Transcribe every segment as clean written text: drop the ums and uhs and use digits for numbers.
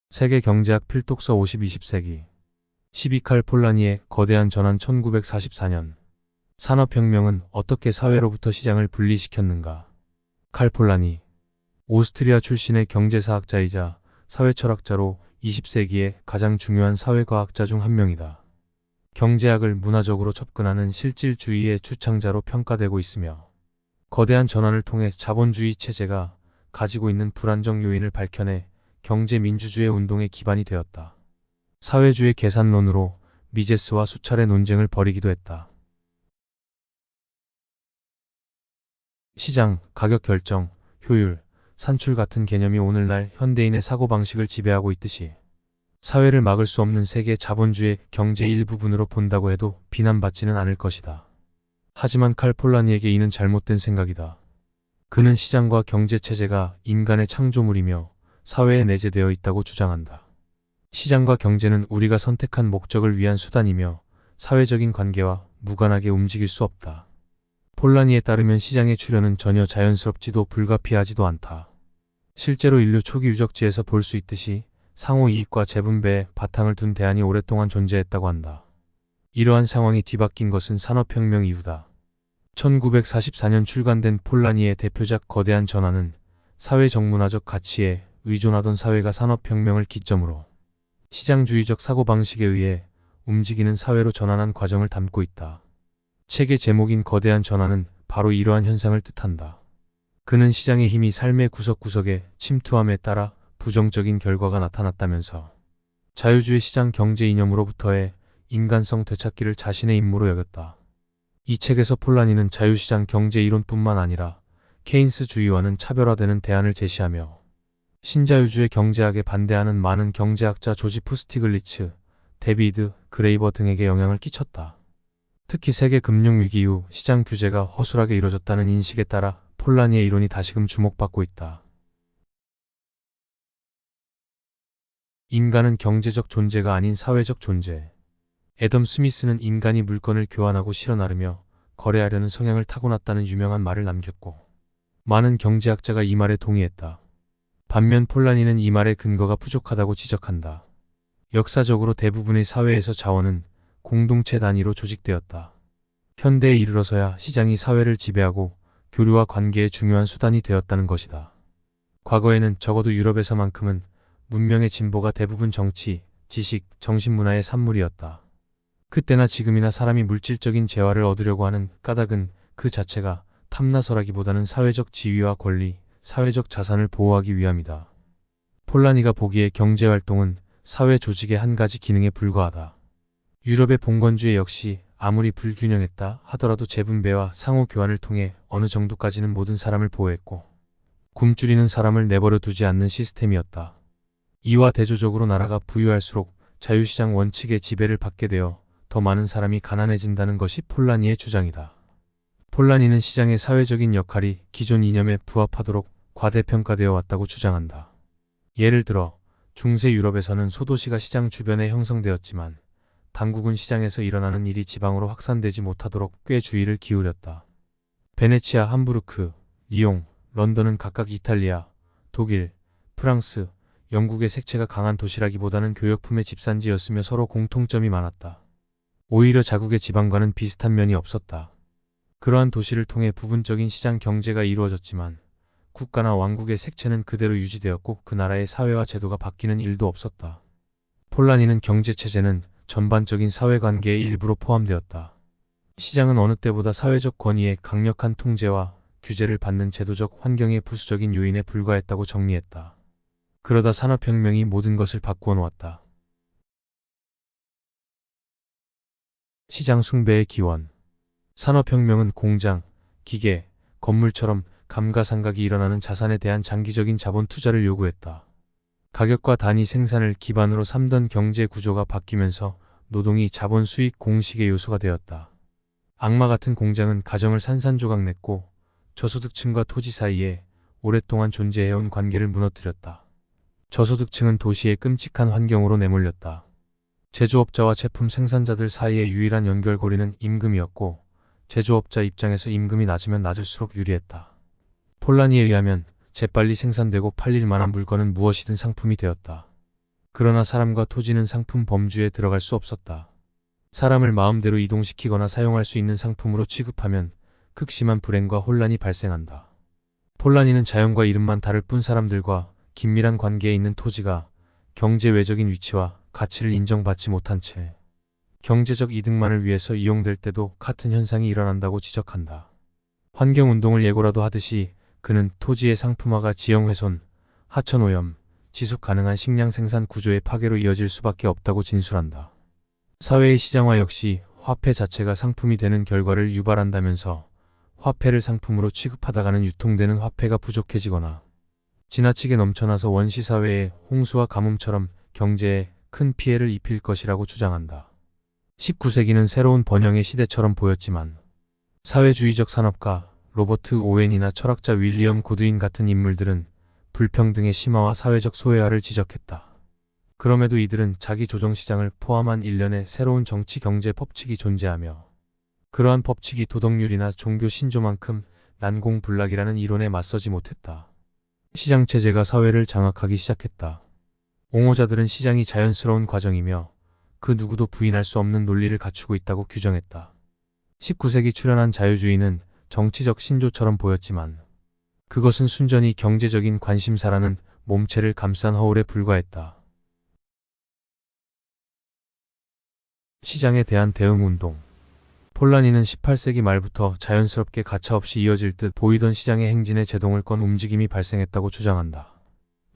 세계 경제학 필독서 50-20세기 12칼 폴라니의 거대한 전환 1944년 산업혁명은 어떻게 사회로부터 시장을 분리시켰는가. 칼 폴라니, 오스트리아 출신의 경제사학자이자 사회철학자로 20세기의 가장 중요한 사회과학자 중 한 명이다. 경제학을 문화적으로 접근하는 실질주의의 주창자로 평가되고 있으며 거대한 전환을 통해 자본주의 체제가 가지고 있는 불안정 요인을 밝혀내 경제민주주의 운동의 기반이 되었다. 사회주의 계산론으로 미제스와 수차례 논쟁을 벌이기도 했다. 시장, 가격 결정, 효율, 산출 같은 개념이 오늘날 현대인의 사고방식을 지배하고 있듯이 사회를 막을 수 없는 세계 자본주의 경제 일부분으로 본다고 해도 비난받지는 않을 것이다. 하지만 칼 폴라니에게 이는 잘못된 생각이다. 그는 시장과 경제체제가 인간의 창조물이며 사회에 내재되어 있다고 주장한다. 시장과 경제는 우리가 선택한 목적을 위한 수단이며 사회적인 관계와 무관하게 움직일 수 없다. 폴라니에 따르면 시장의 출현은 전혀 자연스럽지도 불가피하지도 않다. 실제로 인류 초기 유적지에서 볼 수 있듯이 상호 이익과 재분배에 바탕을 둔 대안이 오랫동안 존재했다고 한다. 이러한 상황이 뒤바뀐 것은 산업혁명 이후다. 1944년 출간된 폴라니의 대표작 거대한 전환은 사회정문화적 가치에 의존하던 사회가 산업혁명을 기점으로 시장주의적 사고방식에 의해 움직이는 사회로 전환한 과정을 담고 있다. 책의 제목인 거대한 전환은 바로 이러한 현상을 뜻한다. 그는 시장의 힘이 삶의 구석구석에 침투함에 따라 부정적인 결과가 나타났다면서 자유주의 시장 경제 이념으로부터의 인간성 되찾기를 자신의 임무로 여겼다. 이 책에서 폴라니는 자유시장 경제 이론뿐만 아니라 케인스주의와는 차별화되는 대안을 제시하며 신자유주의 경제학에 반대하는 많은 경제학자 조지프 스티글리츠, 데비드 그레이버 등에게 영향을 끼쳤다. 특히 세계 금융위기 이후 시장 규제가 허술하게 이루어졌다는 인식에 따라 폴라니의 이론이 다시금 주목받고 있다. 인간은 경제적 존재가 아닌 사회적 존재. 애덤 스미스는 인간이 물건을 교환하고 실어 나르며 거래하려는 성향을 타고났다는 유명한 말을 남겼고 많은 경제학자가 이 말에 동의했다. 반면 폴라니는 이 말의 근거가 부족하다고 지적한다. 역사적으로 대부분의 사회에서 자원은 공동체 단위로 조직되었다. 현대에 이르러서야 시장이 사회를 지배하고 교류와 관계의 중요한 수단이 되었다는 것이다. 과거에는 적어도 유럽에서만큼은 문명의 진보가 대부분 정치, 지식, 정신문화의 산물이었다. 그때나 지금이나 사람이 물질적인 재화를 얻으려고 하는 까닭은 그 자체가 탐나서라기보다는 사회적 지위와 권리, 사회적 자산을 보호하기 위함이다. 폴라니가 보기에 경제활동은 사회 조직의 한 가지 기능에 불과하다. 유럽의 봉건주의 역시 아무리 불균형했다 하더라도 재분배와 상호 교환을 통해 어느 정도까지는 모든 사람을 보호했고 굶주리는 사람을 내버려 두지 않는 시스템이었다. 이와 대조적으로 나라가 부유할수록 자유시장 원칙의 지배를 받게 되어 더 많은 사람이 가난해진다는 것이 폴라니의 주장이다. 폴라니는 시장의 사회적인 역할이 기존 이념에 부합하도록 과대평가되어 왔다고 주장한다. 예를 들어 중세 유럽에서는 소도시가 시장 주변에 형성되었지만 당국은 시장에서 일어나는 일이 지방으로 확산되지 못하도록 꽤 주의를 기울였다. 베네치아, 함부르크, 리옹, 런던은 각각 이탈리아, 독일, 프랑스, 영국의 색채가 강한 도시라기보다는 교역품의 집산지였으며 서로 공통점이 많았다. 오히려 자국의 지방과는 비슷한 면이 없었다. 그러한 도시를 통해 부분적인 시장 경제가 이루어졌지만 국가나 왕국의 색채는 그대로 유지되었고 그 나라의 사회와 제도가 바뀌는 일도 없었다. 폴라니는 경제체제는 전반적인 사회관계의 일부로 포함되었다. 시장은 어느 때보다 사회적 권위의 강력한 통제와 규제를 받는 제도적 환경의 부수적인 요인에 불과했다고 정리했다. 그러다 산업혁명이 모든 것을 바꾸어 놓았다. 시장 숭배의 기원. 산업혁명은 공장, 기계, 건물처럼 감가상각이 일어나는 자산에 대한 장기적인 자본 투자를 요구했다. 가격과 단위 생산을 기반으로 삼던 경제 구조가 바뀌면서 노동이 자본 수익 공식의 요소가 되었다. 악마 같은 공장은 가정을 산산조각냈고 저소득층과 토지 사이에 오랫동안 존재해온 관계를 무너뜨렸다. 저소득층은 도시의 끔찍한 환경으로 내몰렸다. 제조업자와 제품 생산자들 사이의 유일한 연결고리는 임금이었고 제조업자 입장에서 임금이 낮으면 낮을수록 유리했다. 폴라니에 의하면 재빨리 생산되고 팔릴 만한 물건은 무엇이든 상품이 되었다. 그러나 사람과 토지는 상품 범주에 들어갈 수 없었다. 사람을 마음대로 이동시키거나 사용할 수 있는 상품으로 취급하면 극심한 불행과 혼란이 발생한다. 폴라니는 자연과 이름만 다를 뿐 사람들과 긴밀한 관계에 있는 토지가 경제외적인 위치와 가치를 인정받지 못한 채 경제적 이득만을 위해서 이용될 때도 같은 현상이 일어난다고 지적한다. 환경운동을 예고라도 하듯이 그는 토지의 상품화가 지형훼손, 하천오염, 지속가능한 식량 생산 구조의 파괴로 이어질 수밖에 없다고 진술한다. 사회의 시장화 역시 화폐 자체가 상품이 되는 결과를 유발한다면서 화폐를 상품으로 취급하다가는 유통되는 화폐가 부족해지거나 지나치게 넘쳐나서 원시사회의 홍수와 가뭄처럼 경제에 큰 피해를 입힐 것이라고 주장한다. 19세기는 새로운 번영의 시대처럼 보였지만 사회주의적 산업가 로버트 오웬이나 철학자 윌리엄 고드윈 같은 인물들은 불평등의 심화와 사회적 소외화를 지적했다. 그럼에도 이들은 자기 조정시장을 포함한 일련의 새로운 정치 경제 법칙이 존재하며 그러한 법칙이 도덕률이나 종교 신조만큼 난공불락이라는 이론에 맞서지 못했다. 시장체제가 사회를 장악하기 시작했다. 옹호자들은 시장이 자연스러운 과정이며 그 누구도 부인할 수 없는 논리를 갖추고 있다고 규정했다. 19세기 출현한 자유주의는 정치적 신조처럼 보였지만 그것은 순전히 경제적인 관심사라는 몸체를 감싼 허울에 불과했다. 시장에 대한 대응운동. 폴라니는 18세기 말부터 자연스럽게 가차없이 이어질 듯 보이던 시장의 행진에 제동을 건 움직임이 발생했다고 주장한다.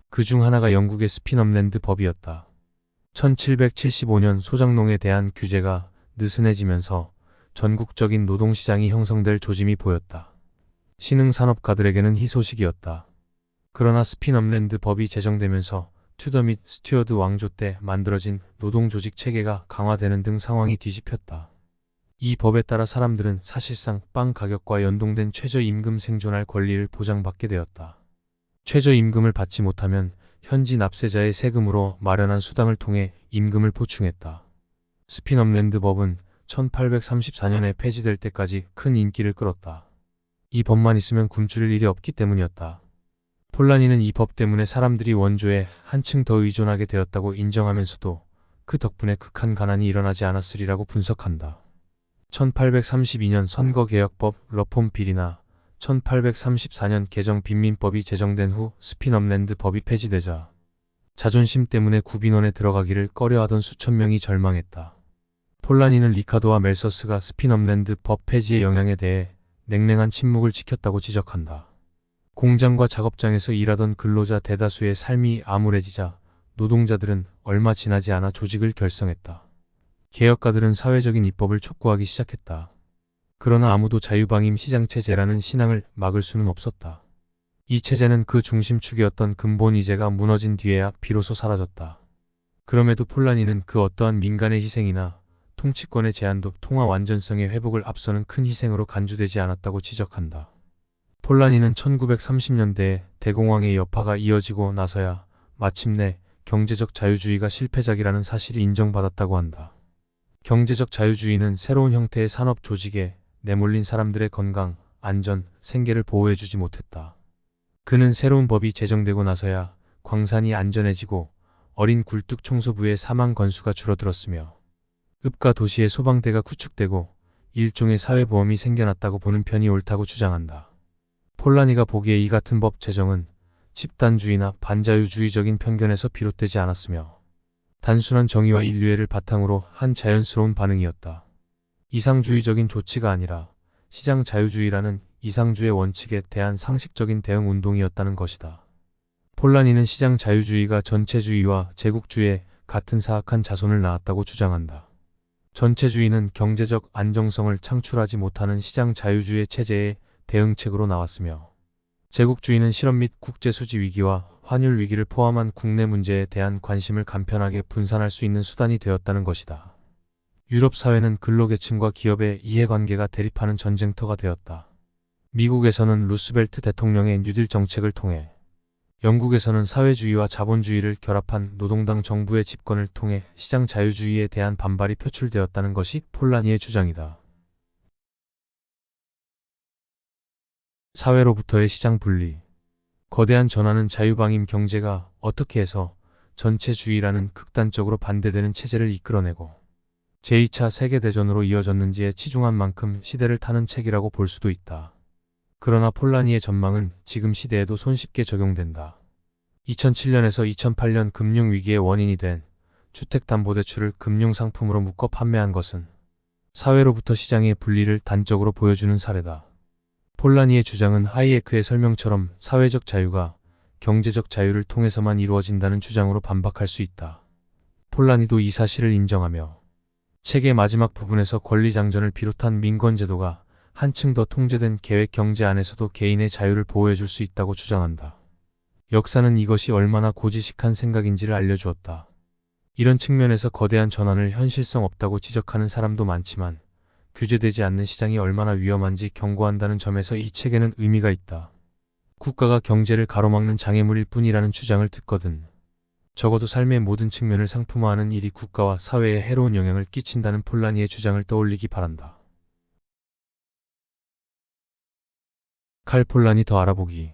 그 중 하나가 영국의 스피넘랜드 법이었다. 1775년 소작농에 대한 규제가 느슨해지면서 전국적인 노동시장이 형성될 조짐이 보였다. 신흥산업가들에게는 희소식이었다. 그러나 스피넘랜드 법이 제정되면서 튜더 및 스튜어드 왕조 때 만들어진 노동조직 체계가 강화되는 등 상황이 뒤집혔다. 이 법에 따라 사람들은 사실상 빵 가격과 연동된 최저임금 생존할 권리를 보장받게 되었다. 최저임금을 받지 못하면 현지 납세자의 세금으로 마련한 수당을 통해 임금을 보충했다. 스피넘랜드 법은 1834년에 폐지될 때까지 큰 인기를 끌었다. 이 법만 있으면 굶주릴 일이 없기 때문이었다. 폴라니는 이 법 때문에 사람들이 원조에 한층 더 의존하게 되었다고 인정하면서도 그 덕분에 극한 가난이 일어나지 않았으리라고 분석한다. 1832년 선거개혁법 러폼 빌이나 1834년 개정 빈민법이 제정된 후 스피넘랜드 법이 폐지되자 자존심 때문에 구빈원에 들어가기를 꺼려하던 수천 명이 절망했다. 폴라니는 리카도와 멜서스가 스피넘랜드 법 폐지의 영향에 대해 냉랭한 침묵을 지켰다고 지적한다. 공장과 작업장에서 일하던 근로자 대다수의 삶이 암울해지자 노동자들은 얼마 지나지 않아 조직을 결성했다. 개혁가들은 사회적인 입법을 촉구하기 시작했다. 그러나 아무도 자유방임 시장체제라는 신앙을 막을 수는 없었다. 이 체제는 그 중심축이었던 근본이제가 무너진 뒤에야 비로소 사라졌다. 그럼에도 폴라니는 그 어떠한 민간의 희생이나 통치권의 제한도 통화 완전성의 회복을 앞서는 큰 희생으로 간주되지 않았다고 지적한다. 폴라니는 1930년대에 대공황의 여파가 이어지고 나서야 마침내 경제적 자유주의가 실패작이라는 사실이 인정받았다고 한다. 경제적 자유주의는 새로운 형태의 산업 조직에 내몰린 사람들의 건강, 안전, 생계를 보호해주지 못했다. 그는 새로운 법이 제정되고 나서야 광산이 안전해지고 어린 굴뚝 청소부의 사망 건수가 줄어들었으며 읍과 도시의 소방대가 구축되고 일종의 사회보험이 생겨났다고 보는 편이 옳다고 주장한다. 폴라니가 보기에 이 같은 법 제정은 집단주의나 반자유주의적인 편견에서 비롯되지 않았으며 단순한 정의와 인류애를 바탕으로 한 자연스러운 반응이었다. 이상주의적인 조치가 아니라 시장 자유주의라는 이상주의 원칙에 대한 상식적인 대응 운동이었다는 것이다. 폴라니는 시장 자유주의가 전체주의와 제국주의에 같은 사악한 자손을 낳았다고 주장한다. 전체주의는 경제적 안정성을 창출하지 못하는 시장 자유주의 체제의 대응책으로 나왔으며 제국주의는 실업 및 국제수지 위기와 환율 위기를 포함한 국내 문제에 대한 관심을 간편하게 분산할 수 있는 수단이 되었다는 것이다. 유럽 사회는 근로계층과 기업의 이해관계가 대립하는 전쟁터가 되었다. 미국에서는 루스벨트 대통령의 뉴딜 정책을 통해 영국에서는 사회주의와 자본주의를 결합한 노동당 정부의 집권을 통해 시장 자유주의에 대한 반발이 표출되었다는 것이 폴라니의 주장이다. 사회로부터의 시장 분리. 거대한 전환은 자유방임 경제가 어떻게 해서 전체주의라는 극단적으로 반대되는 체제를 이끌어내고 제2차 세계대전으로 이어졌는지에 치중한 만큼 시대를 타는 책이라고 볼 수도 있다. 그러나 폴라니의 전망은 지금 시대에도 손쉽게 적용된다. 2007년에서 2008년 금융위기의 원인이 된 주택담보대출을 금융상품으로 묶어 판매한 것은 사회로부터 시장의 분리를 단적으로 보여주는 사례다. 폴라니의 주장은 하이에크의 설명처럼 사회적 자유가 경제적 자유를 통해서만 이루어진다는 주장으로 반박할 수 있다. 폴라니도 이 사실을 인정하며 책의 마지막 부분에서 권리장전을 비롯한 민권제도가 한층 더 통제된 계획 경제 안에서도 개인의 자유를 보호해줄 수 있다고 주장한다. 역사는 이것이 얼마나 고지식한 생각인지를 알려주었다. 이런 측면에서 거대한 전환을 현실성 없다고 지적하는 사람도 많지만 규제되지 않는 시장이 얼마나 위험한지 경고한다는 점에서 이 책에는 의미가 있다. 국가가 경제를 가로막는 장애물일 뿐이라는 주장을 듣거든 적어도 삶의 모든 측면을 상품화하는 일이 국가와 사회에 해로운 영향을 끼친다는 폴라니의 주장을 떠올리기 바란다. 칼 폴라니 더 알아보기.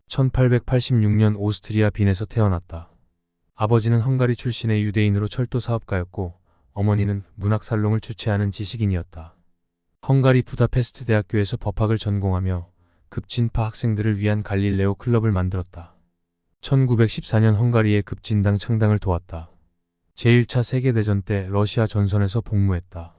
1886년 오스트리아 빈에서 태어났다. 아버지는 헝가리 출신의 유대인으로 철도 사업가였고 어머니는 문학살롱을 주최하는 지식인이었다. 헝가리 부다페스트 대학교에서 법학을 전공하며 급진파 학생들을 위한 갈릴레오 클럽을 만들었다. 1914년 헝가리의 급진당 창당을 도왔다. 제1차 세계대전 때 러시아 전선에서 복무했다.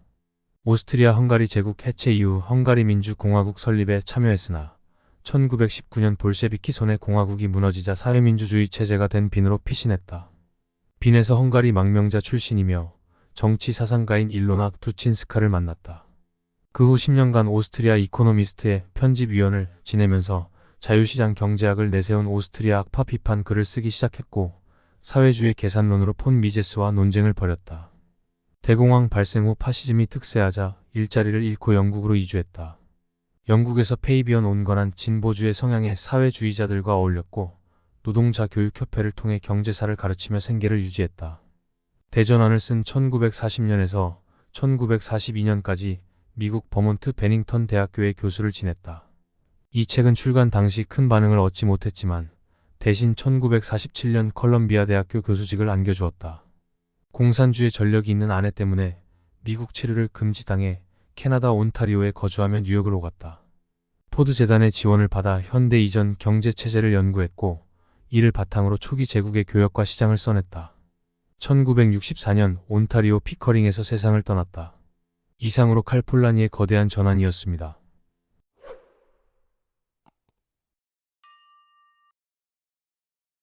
오스트리아 헝가리 제국 해체 이후 헝가리 민주공화국 설립에 참여했으나 1919년 볼셰비키 손에 공화국이 무너지자 사회민주주의 체제가 된 빈으로 피신했다. 빈에서 헝가리 망명자 출신이며 정치 사상가인 일로나 두친스카를 만났다. 그 후 10년간 오스트리아 이코노미스트의 편집위원을 지내면서 자유시장 경제학을 내세운 오스트리아 악파 비판 글을 쓰기 시작했고 사회주의 계산론으로 폰 미제스와 논쟁을 벌였다. 대공황 발생 후 파시즘이 특세하자 일자리를 잃고 영국으로 이주했다. 영국에서 페이비언 온건한 진보주의 성향의 사회주의자들과 어울렸고 노동자 교육협회를 통해 경제사를 가르치며 생계를 유지했다. 대전안을 쓴 1940년에서 1942년까지 미국 버몬트 베닝턴 대학교의 교수를 지냈다. 이 책은 출간 당시 큰 반응을 얻지 못했지만 대신 1947년 컬럼비아 대학교 교수직을 안겨주었다. 공산주의 전력이 있는 아내 때문에 미국 체류를 금지당해 캐나다 온타리오에 거주하며 뉴욕을 오갔다. 포드 재단의 지원을 받아 현대 이전 경제체제를 연구했고 이를 바탕으로 초기 제국의 교역과 시장을 써냈다. 1964년 온타리오 피커링에서 세상을 떠났다. 이상으로 칼 폴라니의 거대한 전환이었습니다.